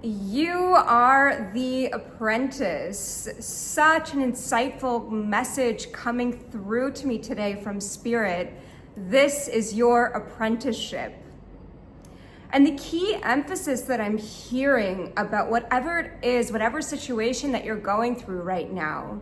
You are the apprentice. Such an insightful message coming through to me today from Spirit. This is your apprenticeship. And the key emphasis that I'm hearing about whatever it is, whatever situation that you're going through right now,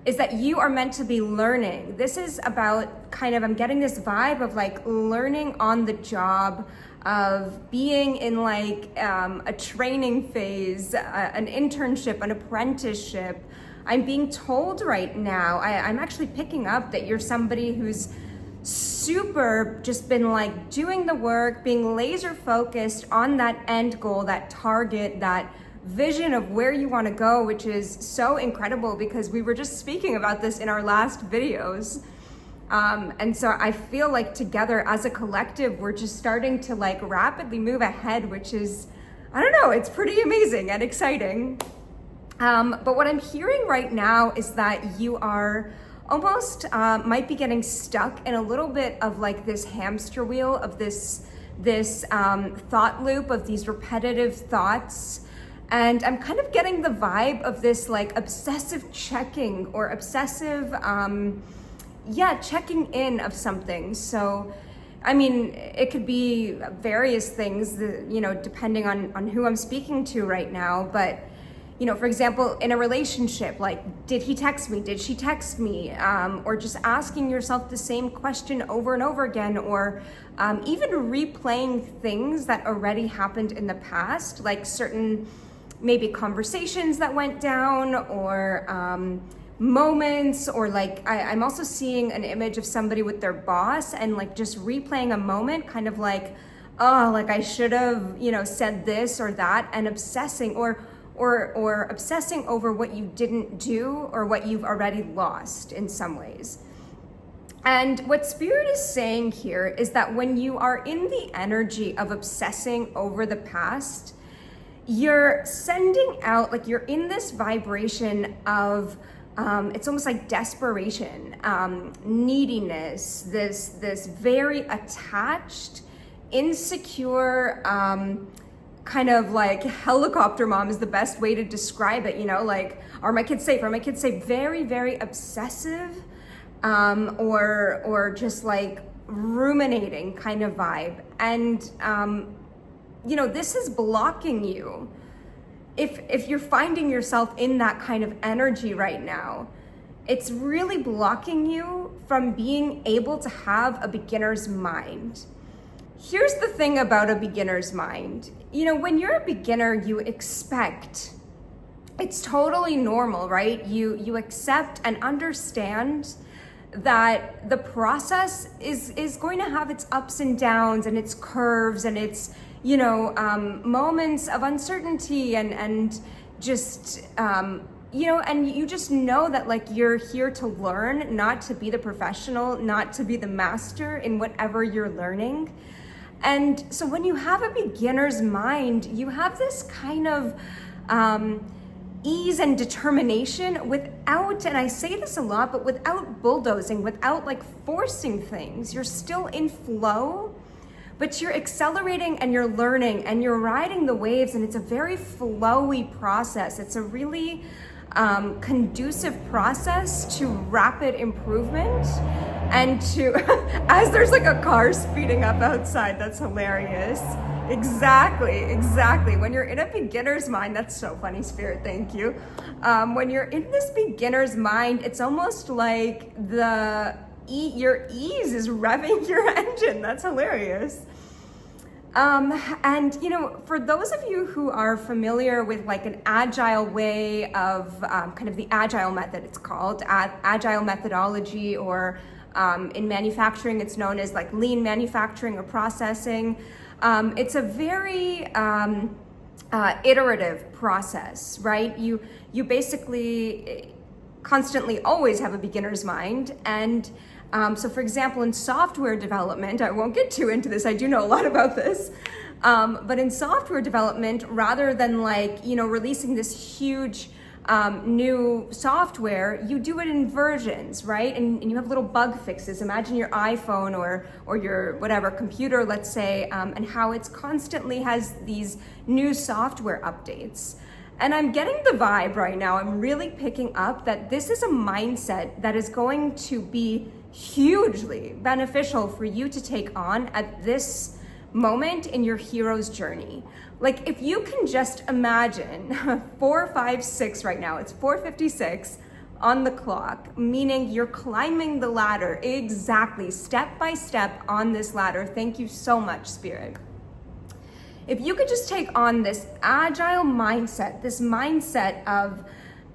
is that you are meant to be learning. This is about I'm getting this vibe of like learning on the job, of being in a training phase, an internship, an apprenticeship. I'm being told right now, I'm actually picking up that you're somebody who's super just been doing the work, being laser focused on that end goal, that target, that vision of where you want to go, which is so incredible because we were just speaking about this in our last videos. And so I feel like together as a collective, we're just starting to rapidly move ahead, which is, I don't know, it's pretty amazing and exciting. But what I'm hearing right now is that you are almost might be getting stuck in a little bit of this hamster wheel of this thought loop of these repetitive thoughts. And I'm kind of getting the vibe of this obsessive checking or obsessive, checking in of something. So, I mean, it could be various things, depending on who I'm speaking to right now. But, for example, in a relationship, did he text me? Did she text me? Or just asking yourself the same question over and over again, or even replaying things that already happened in the past, like certain maybe conversations that went down, or moments, or I'm also seeing an image of somebody with their boss and just replaying a moment, kind of I should have, said this or that, and obsessing or obsessing over what you didn't do or what you've already lost in some ways. And what Spirit is saying here is that when you are in the energy of obsessing over the past, you're sending out, you're in this vibration of it's almost like desperation, neediness, this very attached, insecure, kind of helicopter mom is the best way to describe it, are my kids safe? Are my kids safe? Very, very obsessive, or just ruminating kind of vibe. And, this is blocking you. If you're finding yourself in that kind of energy right now, it's really blocking you from being able to have a beginner's mind. Here's the thing about a beginner's mind. When you're a beginner, you expect, it's totally normal, right? You accept and understand that the process is going to have its ups and downs and its curves and its moments of uncertainty and just, and you just know that you're here to learn, not to be the professional, not to be the master in whatever you're learning. And so when you have a beginner's mind, you have this kind of ease and determination without, and I say this a lot, but without bulldozing, without forcing things. You're still in flow, but you're accelerating and you're learning and you're riding the waves, and it's a very flowy process. It's a really conducive process to rapid improvement and to, as there's a car speeding up outside, that's hilarious. Exactly. When you're in a beginner's mind, that's so funny, Spirit, thank you. When you're in this beginner's mind, it's almost like your ease is revving your engine. That's hilarious. And for those of you who are familiar with an agile way of kind of the agile method, it's called agile methodology, or in manufacturing, it's known as lean manufacturing or processing. It's a very iterative process, right? You basically constantly always have a beginner's mind. And so for example, in software development, I won't get too into this, I do know a lot about this, but in software development, rather than releasing this huge new software, you do it in versions, right? And you have little bug fixes. Imagine your iPhone or your whatever computer, let's say, and how it's constantly has these new software updates. And I'm getting the vibe right now, I'm really picking up that this is a mindset that is going to be hugely beneficial for you to take on at this moment in your hero's journey. Like if you can just imagine 4, 5, 6 right now, it's 4:56 on the clock, meaning you're climbing the ladder exactly step by step on this ladder. Thank you so much, Spirit. If you could just take on this agile mindset, this mindset of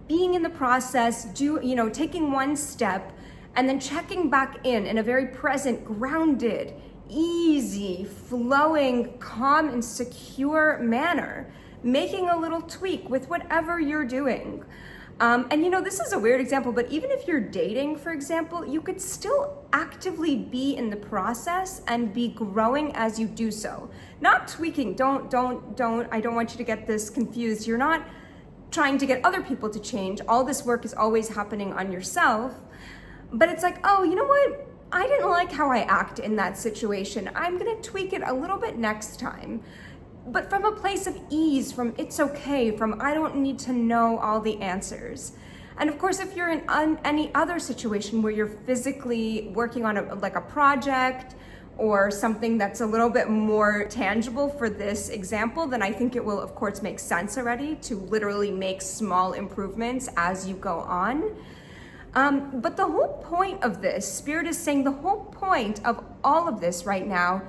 being in the process, taking one step and then checking back in a very present, grounded, easy, flowing, calm, and secure manner, making a little tweak with whatever you're doing. This is a weird example, but even if you're dating, for example, you could still actively be in the process and be growing as you do so. Not tweaking, I don't want you to get this confused. You're not trying to get other people to change. All this work is always happening on yourself. But it's like, oh, you know what? I didn't like how I act in that situation. I'm gonna tweak it a little bit next time. But from a place of ease, from it's okay, from I don't need to know all the answers. And of course, if you're in any other situation where you're physically working on a project or something that's a little bit more tangible for this example, then I think it will, of course, make sense already to literally make small improvements as you go on. But the whole point of this, Spirit is saying the whole point of all of this right now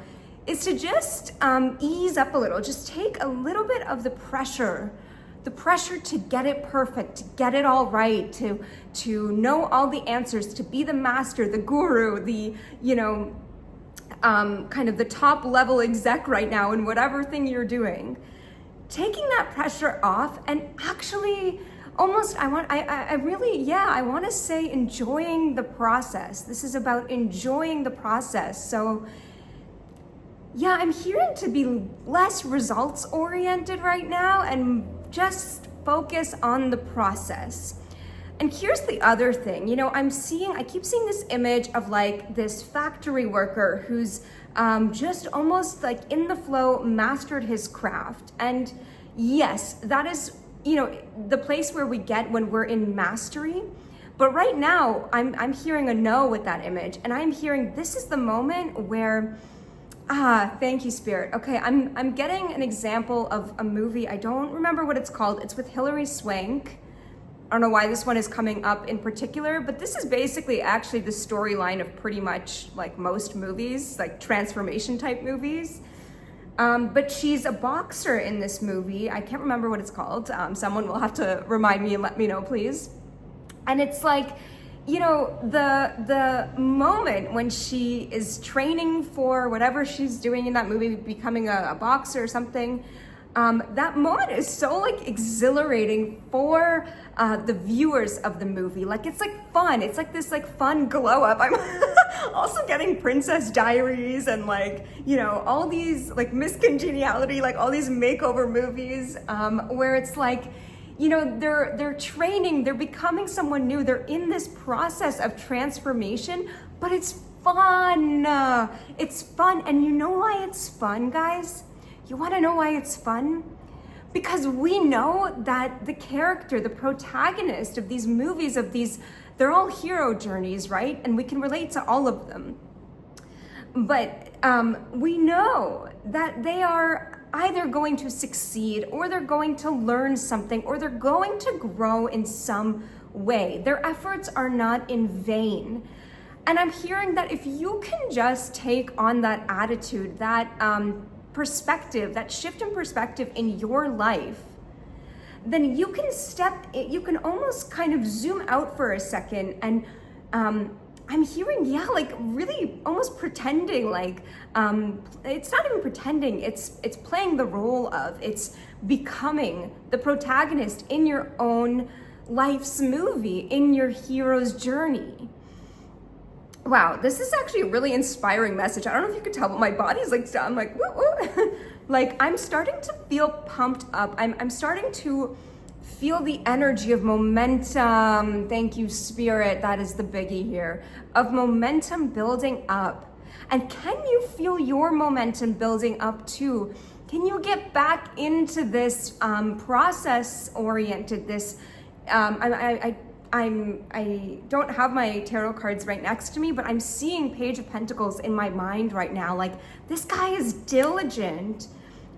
is to just ease up a little, just take a little bit of the pressure to get it perfect, to get it all right, to know all the answers, to be the master, the guru, the, kind of the top level exec right now in whatever thing you're doing. Taking that pressure off and actually almost, I want to say enjoying the process. This is about enjoying the process. So yeah, I'm hearing to be less results oriented right now and just focus on the process. And here's the other thing, I keep seeing this image of like this factory worker who's just almost like in the flow, mastered his craft. And yes, that is, the place where we get when we're in mastery. But right now, I'm hearing a no with that image. And I'm hearing this is the moment where, thank you, Spirit. Okay, I'm getting an example of a movie. I don't remember what it's called. It's with Hilary Swank. I don't know why this one is coming up in particular, but this is basically actually the storyline of pretty much like most movies, like transformation type movies. But she's a boxer in this movie. I can't remember what it's called. Someone will have to remind me and let me know, please. And it's like, the moment when she is training for whatever she's doing in that movie, becoming a boxer or something, that moment is so like exhilarating for the viewers of the movie. Like it's like fun. It's like this like fun glow up. I'm also getting Princess Diaries and like, all these like Miss Congeniality, like all these makeover movies where it's like, they're training, they're becoming someone new. They're in this process of transformation, but it's fun. It's fun. And you know why it's fun, guys? You want to know why it's fun? Because we know that the character, the protagonist of these movies, they're all hero journeys, right? And we can relate to all of them. But we know that they are either going to succeed or they're going to learn something or they're going to grow in some way. Their efforts are not in vain. And I'm hearing that if you can just take on that attitude, that perspective, that shift in perspective in your life, then you can almost kind of zoom out for a second. And I'm hearing, like really almost pretending, like it's not even pretending, it's playing the role of, it's becoming the protagonist in your own life's movie, in your hero's journey. Wow, this is actually a really inspiring message. I don't know if you could tell, but my body's like, I'm like, woo, woo. Like I'm starting to feel pumped up. I'm starting to Feel the energy of momentum. Thank you, Spirit. That is the biggie here. Of momentum building up. And can you feel your momentum building up too? Can you get back into this process-oriented, this, I don't have my tarot cards right next to me, but I'm seeing Page of Pentacles in my mind right now. Like, this guy is diligent,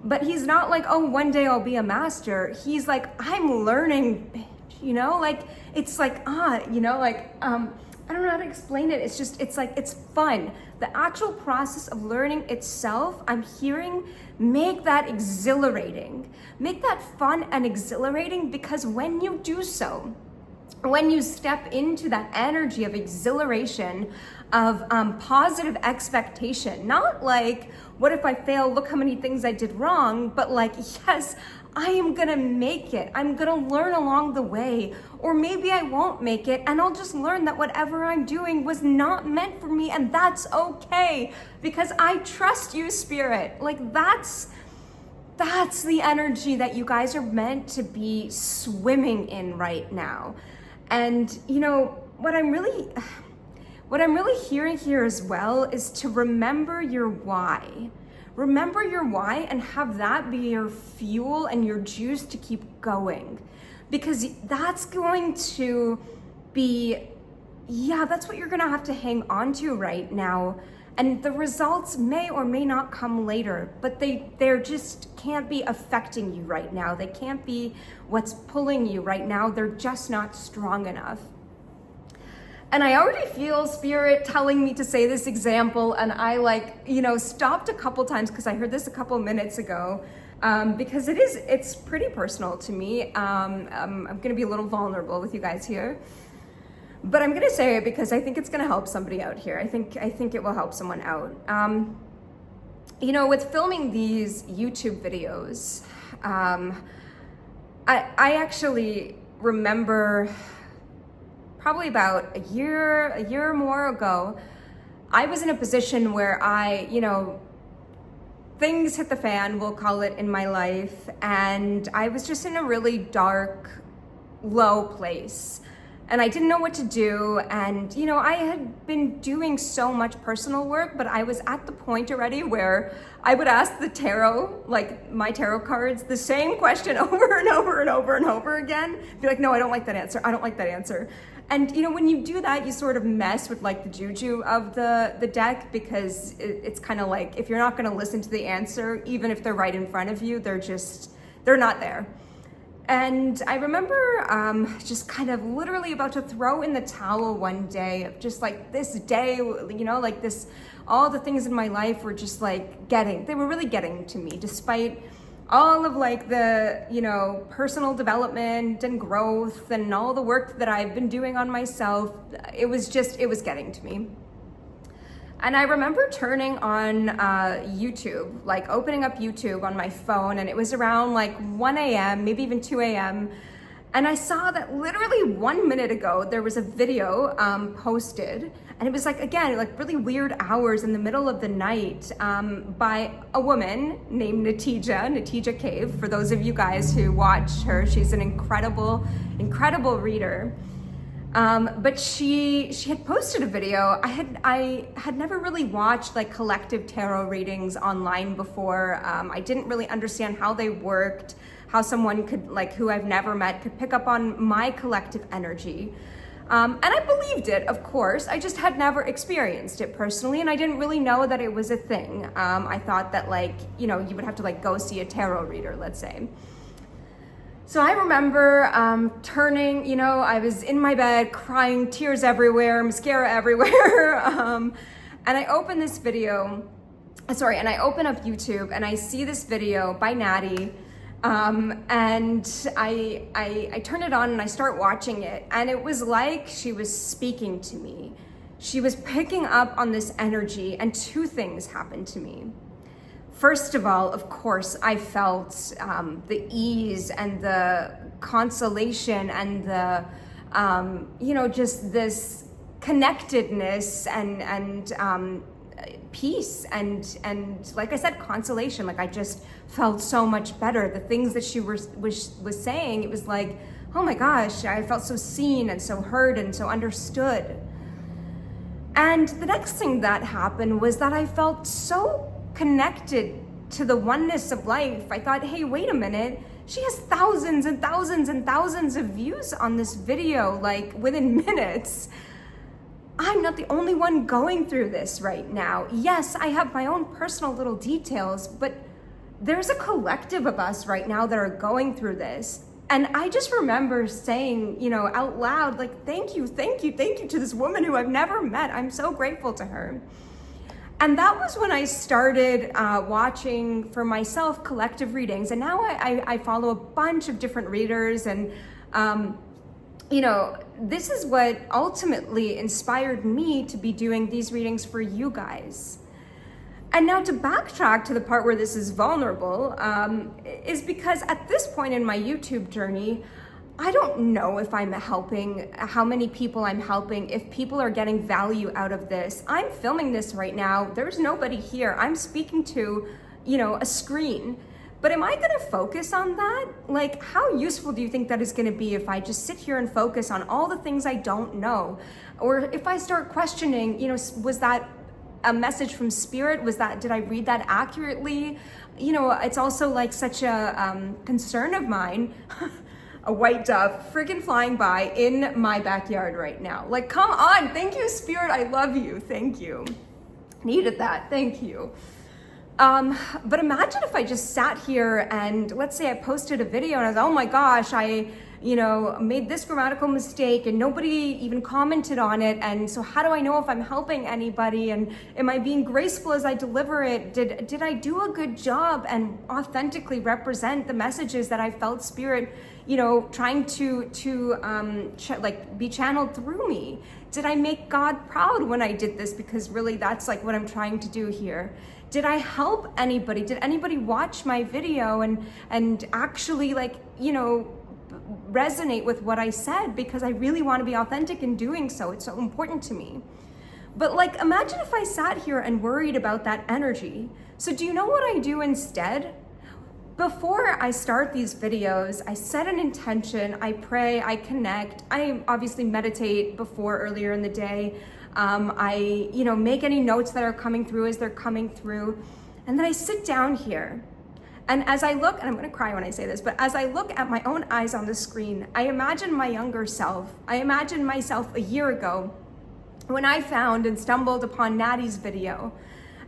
but he's not like, oh, one day I'll be a master. He's like, I'm learning, you know, like, it's like, you know, like, I don't know how to explain it. It's just, it's like, it's fun. The actual process of learning itself, I'm hearing, make that exhilarating. Make that fun and exhilarating, because when you do so, when you step into that energy of exhilaration, of positive expectation, not like, what if I fail? Look how many things I did wrong, but like, yes, I am gonna make it. I'm gonna learn along the way, or maybe I won't make it, and I'll just learn that whatever I'm doing was not meant for me, and that's okay, because I trust you, Spirit. Like, that's the energy that you guys are meant to be swimming in right now. And you know, what I'm really hearing here as well is to remember your why. Remember your why and have that be your fuel and your juice to keep going. Because that's going to be, that's what you're gonna have to hang on to right now. And the results may or may not come later, but they're just can't be affecting you right now. They can't be what's pulling you right now. They're just not strong enough. And I already feel Spirit telling me to say this example, and I stopped a couple times because I heard this a couple minutes ago, because it's pretty personal to me. I'm gonna be a little vulnerable with you guys here, but I'm gonna say it because I think it's gonna help somebody out here. I think it will help someone out. With filming these YouTube videos, I actually remember probably about a year or more ago, I was in a position where things hit the fan, we'll call it, in my life, and I was just in a really dark, low place. And I didn't know what to do, and I had been doing so much personal work, but I was at the point already where I would ask the tarot, like my tarot cards, the same question over and over and over and over again. Be like, no, I don't like that answer. I don't like that answer. And when you do that, you sort of mess with like the juju of the deck, because it's kind of like, if you're not going to listen to the answer, even if they're right in front of you, they're not there. And I remember just kind of literally about to throw in the towel one day, of just like this day, like this, all the things in my life were just like they were really getting to me, despite all of like the, personal development and growth and all the work that I've been doing on myself. It was getting to me. And I remember turning on YouTube, like opening up YouTube on my phone, and it was around like 1 a.m., maybe even 2 a.m. And I saw that literally 1 minute ago, there was a video posted, and it was like, again, like really weird hours in the middle of the night, by a woman named Natija Cave. For those of you guys who watch her, she's an incredible, incredible reader. But she had posted a video. I had never really watched like collective tarot readings online before. I didn't really understand how they worked, how someone could, like, who I've never met, could pick up on my collective energy. And I believed it, of course. I just had never experienced it personally, and I didn't really know that it was a thing. I thought that you would have to like go see a tarot reader, let's say. So I remember turning, I was in my bed crying, tears everywhere, mascara everywhere. And I open up YouTube and I see this video by Natty. And I turn it on and I start watching it. And it was like she was speaking to me. She was picking up on this energy, and two things happened to me. First of all, of course, I felt the ease and the consolation and the, just this connectedness and peace and like I said, consolation. Like I just felt so much better. The things that she was saying, it was like, oh my gosh, I felt so seen and so heard and so understood. And the next thing that happened was that I felt so connected to the oneness of life. I thought, hey, wait a minute. She has thousands and thousands and thousands of views on this video, like within minutes. I'm not the only one going through this right now. Yes, I have my own personal little details, but there's a collective of us right now that are going through this. And I just remember saying, out loud, like, thank you to this woman who I've never met. I'm so grateful to her. And that was when I started watching for myself collective readings. And now I follow a bunch of different readers. And, this is what ultimately inspired me to be doing these readings for you guys. And now to backtrack to the part where this is vulnerable, is because at this point in my YouTube journey, I don't know if I'm helping, how many people I'm helping, if people are getting value out of this. I'm filming this right now. There's nobody here. I'm speaking to, a screen. But am I gonna focus on that? Like, how useful do you think that is gonna be if I just sit here and focus on all the things I don't know? Or if I start questioning, was that a message from spirit? Did I read that accurately? It's also like such a concern of mine. A white dove freaking flying by in my backyard right now. Like, come on, thank you, spirit, I love you, thank you. Needed that, thank you. But imagine if I just sat here and let's say I posted a video and I was, oh my gosh, I made this grammatical mistake and nobody even commented on it. And so how do I know if I'm helping anybody? And am I being graceful as I deliver it? Did I do a good job and authentically represent the messages that I felt spirit, trying to be channeled through me? Did I make God proud when I did this? Because really that's like what I'm trying to do here. Did I help anybody? Did anybody watch my video and actually resonate with what I said? Because I really want to be authentic in doing so. It's so important to me. But imagine if I sat here and worried about that energy. So do you know what I do instead? Before I start these videos, I set an intention, I pray, I connect. I obviously meditate earlier in the day. I make any notes that are coming through as they're coming through. And then I sit down here. And as I look, and I'm gonna cry when I say this, but as I look at my own eyes on the screen, I imagine my younger self. I imagine myself a year ago when I found and stumbled upon Natty's video.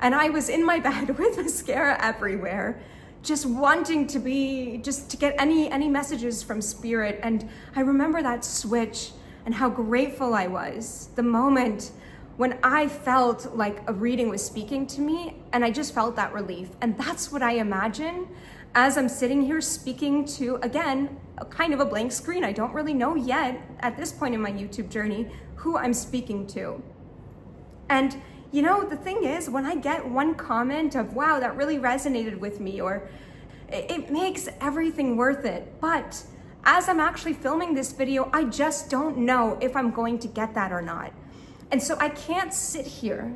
And I was in my bed with mascara everywhere, just wanting to get any messages from spirit. And I remember that switch and how grateful I was the moment when I felt like a reading was speaking to me, and I just felt that relief. And that's what I imagine as I'm sitting here speaking to, again, a kind of a blank screen. I don't really know yet at this point in my YouTube journey who I'm speaking to. And the thing is, when I get one comment of, wow, that really resonated with me, or it makes everything worth it. But as I'm actually filming this video, I just don't know if I'm going to get that or not. And so I can't sit here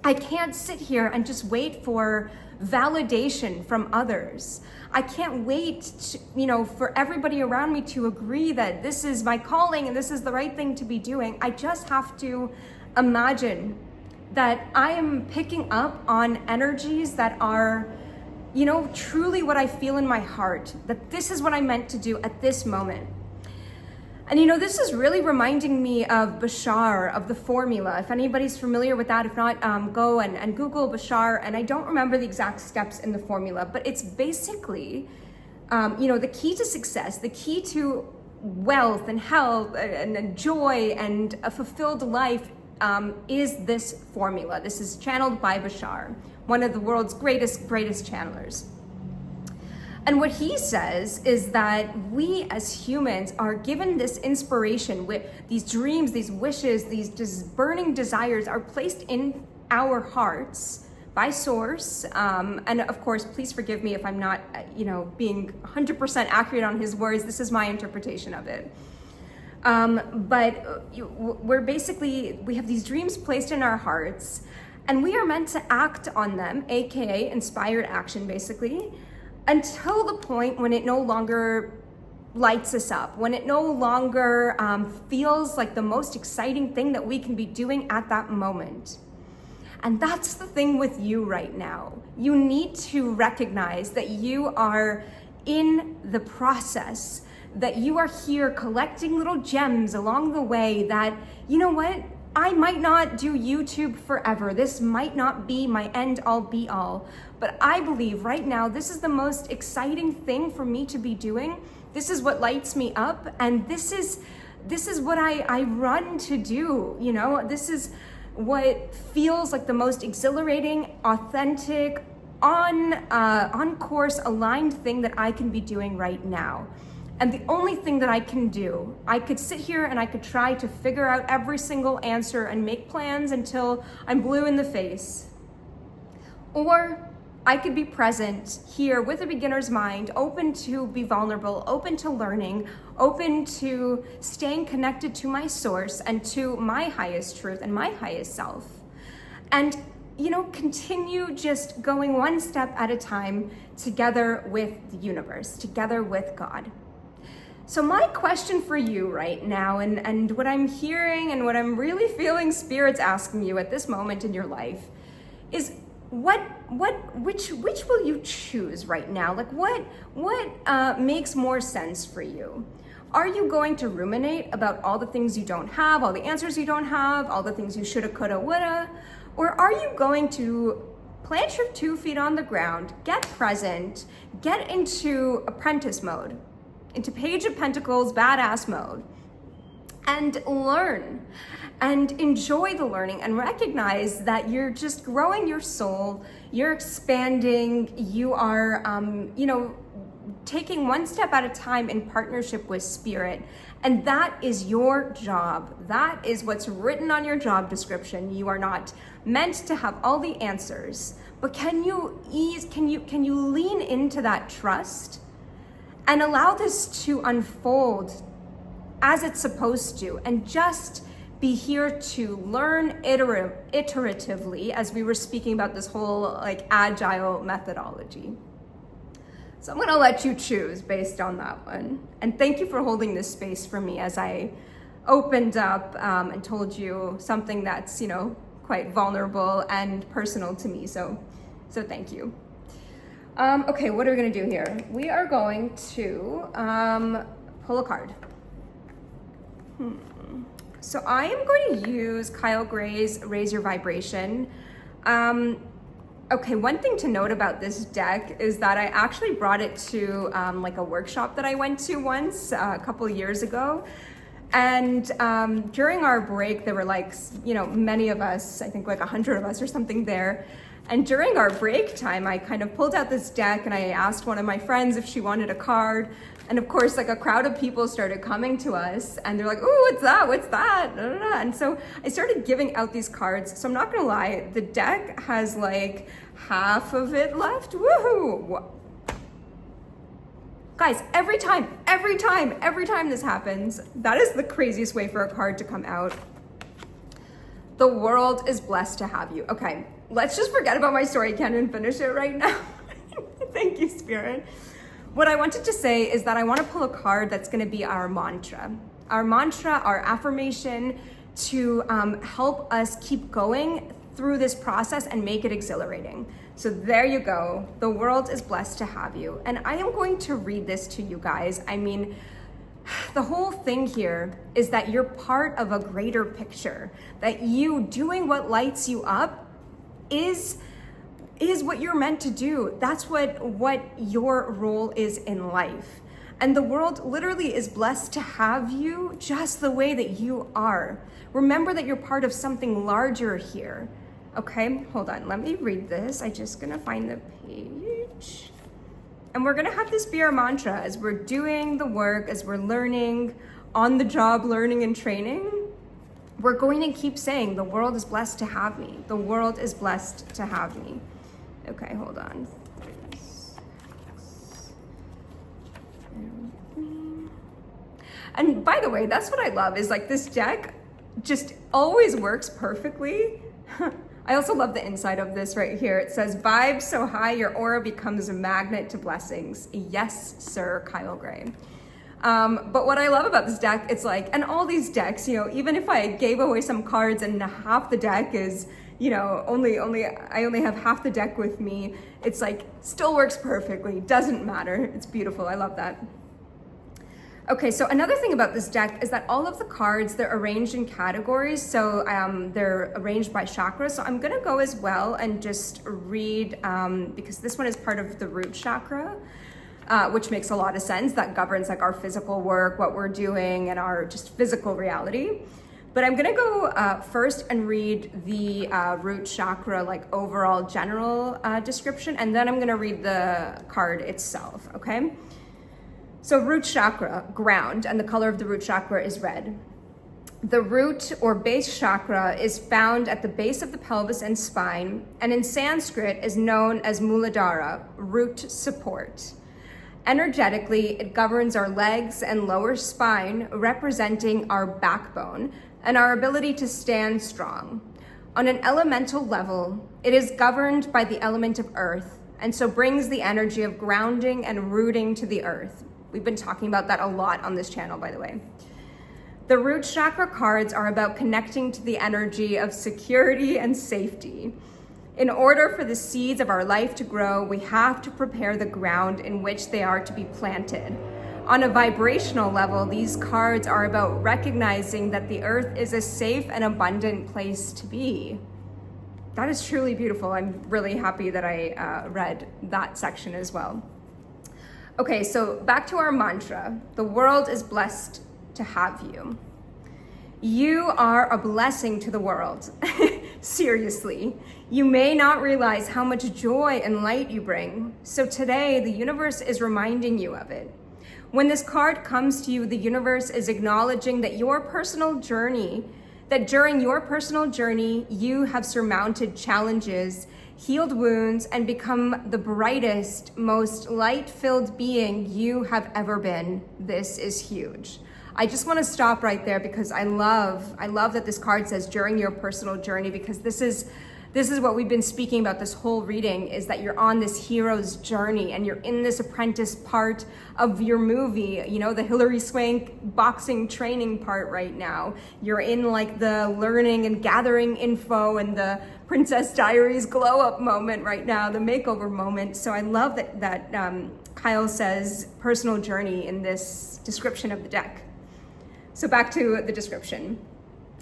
and just wait for validation from others. I can't wait for everybody around me to agree that this is my calling and this is the right thing to be doing. I just have to imagine that I am picking up on energies that are, truly what I feel in my heart, that this is what I meant to do at this moment. And this is really reminding me of Bashar, of the formula. If anybody's familiar with that, if not, go and Google Bashar. And I don't remember the exact steps in the formula, but it's basically, the key to success, the key to wealth and health and joy and a fulfilled life is this formula. This is channeled by Bashar, one of the world's greatest channelers. And what he says is that we as humans are given this inspiration, with these dreams, these wishes, these burning desires are placed in our hearts by source. And of course, please forgive me if I'm not, being 100% accurate on his words. This is my interpretation of it. But we have these dreams placed in our hearts, And we are meant to act on them, AKA inspired action basically, until the point when it no longer lights us up, when it no longer feels like the most exciting thing that we can be doing at that moment. And that's the thing with you right now. You need to recognize that you are in the process, that you are here collecting little gems along the way that, you know what, I might not do YouTube forever. This might not be my end all be all, but I believe right now this is the most exciting thing for me to be doing. This is what lights me up, and this is what I run to do, you know? This is what feels like the most exhilarating, authentic, on course, aligned thing that I can be doing right now. And the only thing that I can do, I could sit here and I could try to figure out every single answer and make plans until I'm blue in the face. Or I could be present here with a beginner's mind, open to be vulnerable, open to learning, open to staying connected to my source and to my highest truth and my highest self. And, you know, continue just going one step at a time together with the universe, together with God. So my question for you right now, and what I'm hearing and what I'm really feeling Spirit's asking you at this moment in your life is which will you choose right now? Like what makes more sense for you? Are you going to ruminate about all the things you don't have, all the answers you don't have, all the things you shoulda, coulda, woulda? Or are you going to plant your 2 feet on the ground, get present, get into apprentice mode, into Page of Pentacles badass mode, and learn and enjoy the learning and recognize that you're just growing your soul, you're expanding, you are, taking one step at a time in partnership with Spirit. And that is your job. That is what's written on your job description. You are not meant to have all the answers, but can you lean into that trust and allow this to unfold as it's supposed to, and just be here to learn iteratively, as we were speaking about this whole like agile methodology. So I'm gonna let you choose based on that one. And thank you for holding this space for me as I opened up and told you something that's, you know, quite vulnerable and personal to me. So thank you. Okay, what are we gonna do here? We are going to pull a card. So I am going to use Kyle Gray's Raise Your Vibration. Okay, one thing to note about this deck is that I actually brought it to like a workshop that I went to once a couple of years ago. And during our break, there were like, you know, many of us, I think like 100 of us or something there. And during our break time, I kind of pulled out this deck and I asked one of my friends if she wanted a card. And of course, like a crowd of people started coming to us and they're like, "Oh, what's that? What's that?" And so I started giving out these cards. So I'm not gonna lie, the deck has like half of it left. Woohoo! Guys, every time this happens, that is the craziest way for a card to come out. The world is blessed to have you. Okay, let's just forget about my story, Ken, and finish it right now. Thank you, Spirit. What I wanted to say is that I want to pull a card that's going to be our mantra, our affirmation to help us keep going through this process and make it exhilarating. So there you go. The world is blessed to have you. And I am going to read this to you guys. I mean, the whole thing here is that you're part of a greater picture, that you doing what lights you up is what you're meant to do. That's what your role is in life. And the world literally is blessed to have you just the way that you are. Remember that you're part of something larger here. Okay, hold on, let me read this. I'm just gonna find the page. And we're gonna have this be our mantra as we're doing the work, as we're learning, on the job learning and training. We're going to keep saying, the world is blessed to have me. The world is blessed to have me. Okay, hold on. And by the way, that's what I love is like this deck just always works perfectly. I also love the inside of this right here. It says, vibe so high, your aura becomes a magnet to blessings. Yes, sir, Kyle Gray. But what I love about this deck, it's like, and all these decks, you know, even if I gave away some cards and half the deck is, you know, I only have half the deck with me, it's like, still works perfectly, doesn't matter. It's beautiful, I love that. Okay, so another thing about this deck is that all of the cards, they're arranged in categories. So they're arranged by chakra. So I'm gonna go as well and just read, because this one is part of the root chakra, which makes a lot of sense. That governs like our physical work, what we're doing, and our just physical reality. But I'm gonna go first and read the root chakra, like overall general description, and then I'm gonna read the card itself, okay? So root chakra, ground, and the color of the root chakra is red. The root or base chakra is found at the base of the pelvis and spine, and in Sanskrit is known as Muladhara, root support. Energetically, it governs our legs and lower spine, representing our backbone and our ability to stand strong. On an elemental level, it is governed by the element of earth, and so brings the energy of grounding and rooting to the earth. We've been talking about that a lot on this channel, by the way. The root chakra cards are about connecting to the energy of security and safety. In order for the seeds of our life to grow, we have to prepare the ground in which they are to be planted. On a vibrational level, these cards are about recognizing that the earth is a safe and abundant place to be. That is truly beautiful. I'm really happy that I read that section as well. Okay, so back to our mantra. The world is blessed to have you. You are a blessing to the world. Seriously. You may not realize how much joy and light you bring. So today, the universe is reminding you of it. When this card comes to you, the universe is acknowledging that during your personal journey, you have surmounted challenges, healed wounds, and become the brightest, most light-filled being you have ever been. This is huge. I just want to stop right there because I love that this card says during your personal journey, because this is what we've been speaking about this whole reading, is that you're on this hero's journey and you're in this apprentice part of your movie, you know, the Hilary Swank boxing training part right now. You're in like the learning and gathering info and the Princess Diaries glow up moment right now, the makeover moment. So I love that Kyle says personal journey in this description of the deck. So back to the description.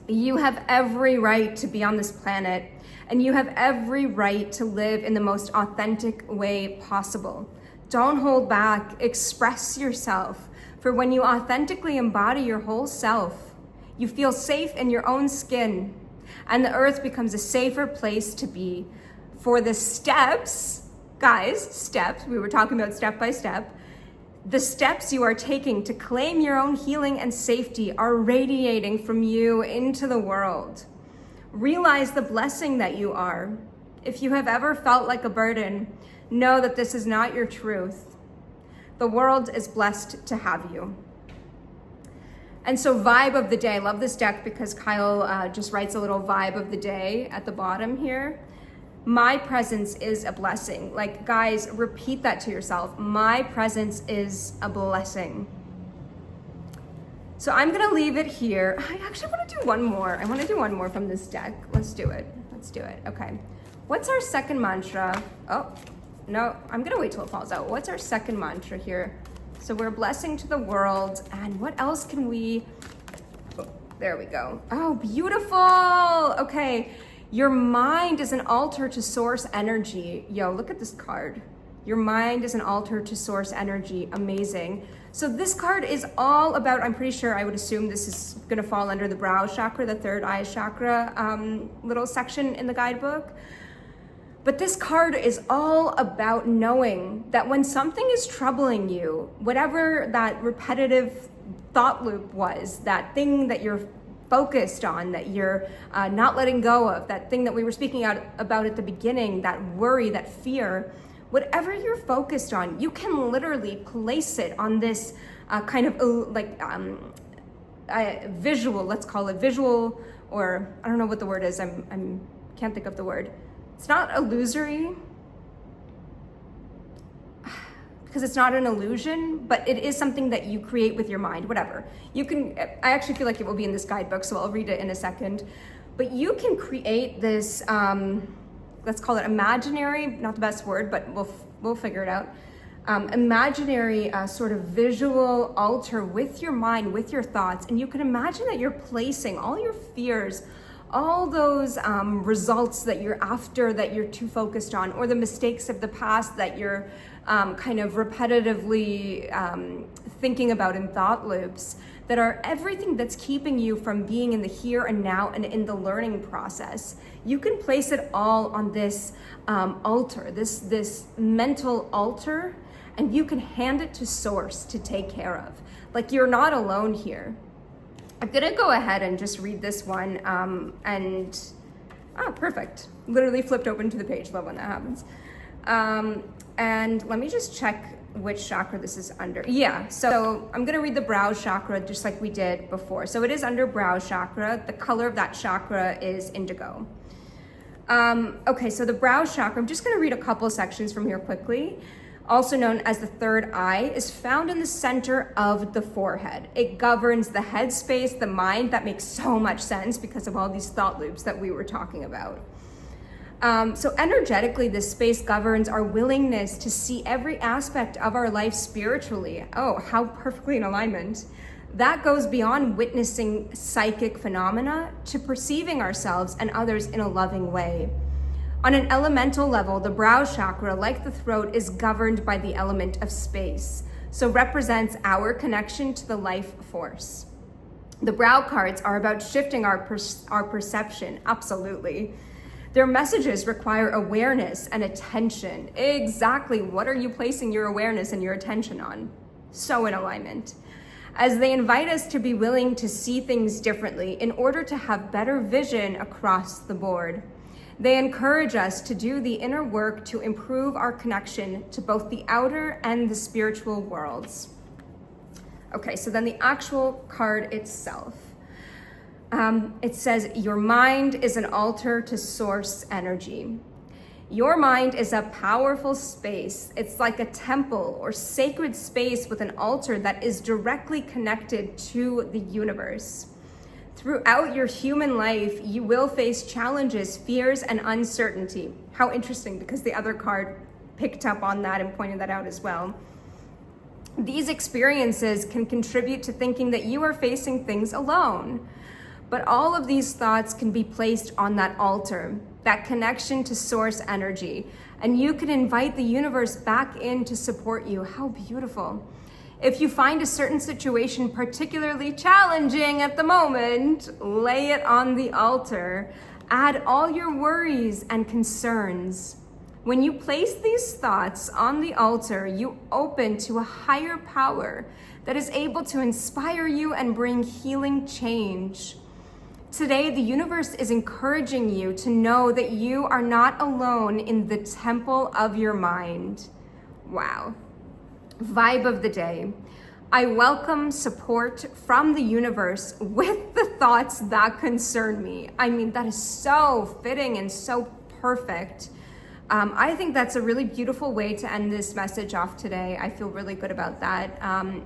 You have every right to be on this planet, and you have every right to live in the most authentic way possible. Don't hold back, express yourself. For when you authentically embody your whole self, you feel safe in your own skin, and the earth becomes a safer place to be. For the steps, we were talking about step by step, the steps you are taking to claim your own healing and safety are radiating from you into the world. Realize the blessing that you are. If you have ever felt like a burden, know that this is not your truth. The world is blessed to have you. And so vibe of the day, I love this deck because Kyle just writes a little vibe of the day at the bottom here. My presence is a blessing. Like, guys, repeat that to yourself. My presence is a blessing. So I'm gonna leave it here. I actually wanna do one more. I wanna do one more from this deck. Let's do it. Okay. What's our second mantra? Oh, no, I'm gonna wait till it falls out. What's our second mantra here? So we're a blessing to the world. And what else can we, oh, there we go. Oh, beautiful. Okay. Your mind is an altar to source energy. Yo, look at this card. Your mind is an altar to source energy. Amazing. So this card is all about, I'm pretty sure, I would assume this is gonna fall under the brow chakra, the third eye chakra little section in the guidebook. But this card is all about knowing that when something is troubling you, whatever that repetitive thought loop was, that thing that you're focused on, that you're not letting go of, that thing that we were speaking about at the beginning, that worry, that fear, whatever you're focused on, you can literally place it on this kind of visual, let's call it visual, or I don't know what the word is, I'm can't think of the word. It's not illusory, because it's not an illusion, but it is something that you create with your mind, whatever. You can, I actually feel like it will be in this guidebook, so I'll read it in a second. But you can create this, let's call it imaginary, not the best word, but we'll figure it out. Imaginary sort of visual altar with your mind, with your thoughts. And you can imagine that you're placing all your fears, all those results that you're after, that you're too focused on, or the mistakes of the past that you're kind of repetitively thinking about in thought loops, that are everything that's keeping you from being in the here and now and in the learning process. You can place it all on this altar, this mental altar, and you can hand it to Source to take care of. Like, you're not alone here. I'm gonna go ahead and just read this one, perfect. Literally flipped open to the page, love when that happens. And let me just check which chakra this is under. Yeah, so I'm gonna read the brow chakra just like we did before. So it is under brow chakra. The color of that chakra is indigo. Okay, so the brow chakra, I'm just gonna read a couple sections from here quickly. Also known as the third eye, is found in the center of the forehead. It governs the head space, the mind. That makes so much sense because of all these thought loops that we were talking about. So energetically, this space governs our willingness to see every aspect of our life spiritually. Oh, how perfectly in alignment. That goes beyond witnessing psychic phenomena to perceiving ourselves and others in a loving way. On an elemental level, the brow chakra, like the throat, is governed by the element of space, so represents our connection to the life force. The brow cards are about shifting our perception, absolutely. Their messages require awareness and attention. Exactly, what are you placing your awareness and your attention on? So in alignment. As they invite us to be willing to see things differently in order to have better vision across the board. They encourage us to do the inner work to improve our connection to both the outer and the spiritual worlds. Okay, so then the actual card itself. It says, your mind is an altar to source energy. Your mind is a powerful space. It's like a temple or sacred space with an altar that is directly connected to the universe. Throughout your human life, you will face challenges, fears, and uncertainty. How interesting, because the other card picked up on that and pointed that out as well. These experiences can contribute to thinking that you are facing things alone. But all of these thoughts can be placed on that altar, that connection to source energy, and you can invite the universe back in to support you. How beautiful. If you find a certain situation particularly challenging at the moment, lay it on the altar. Add all your worries and concerns. When you place these thoughts on the altar, you open to a higher power that is able to inspire you and bring healing change. Today, the universe is encouraging you to know that you are not alone in the temple of your mind. Wow. Vibe of the day. I welcome support from the universe with the thoughts that concern me. I mean, that is so fitting and so perfect. I think that's a really beautiful way to end this message off today. I feel really good about that.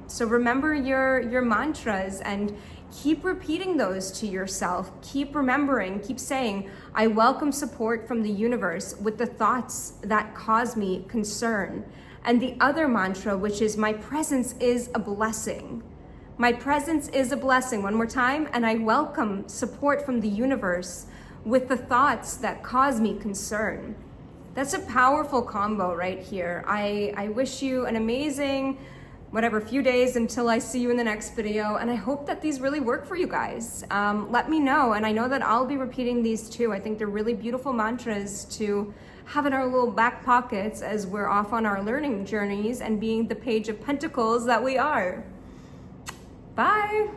So remember your mantras and keep repeating those to yourself. Keep remembering, keep saying, I welcome support from the universe with the thoughts that cause me concern. And the other mantra, which is, my presence is a blessing. My presence is a blessing. One more time. And I welcome support from the universe with the thoughts that cause me concern. That's a powerful combo right here. I wish you an amazing, few days until I see you in the next video. And I hope that these really work for you guys. Let me know. And I know that I'll be repeating these too. I think they're really beautiful mantras to have in our little back pockets as we're off on our learning journeys and being the Page of Pentacles that we are. Bye.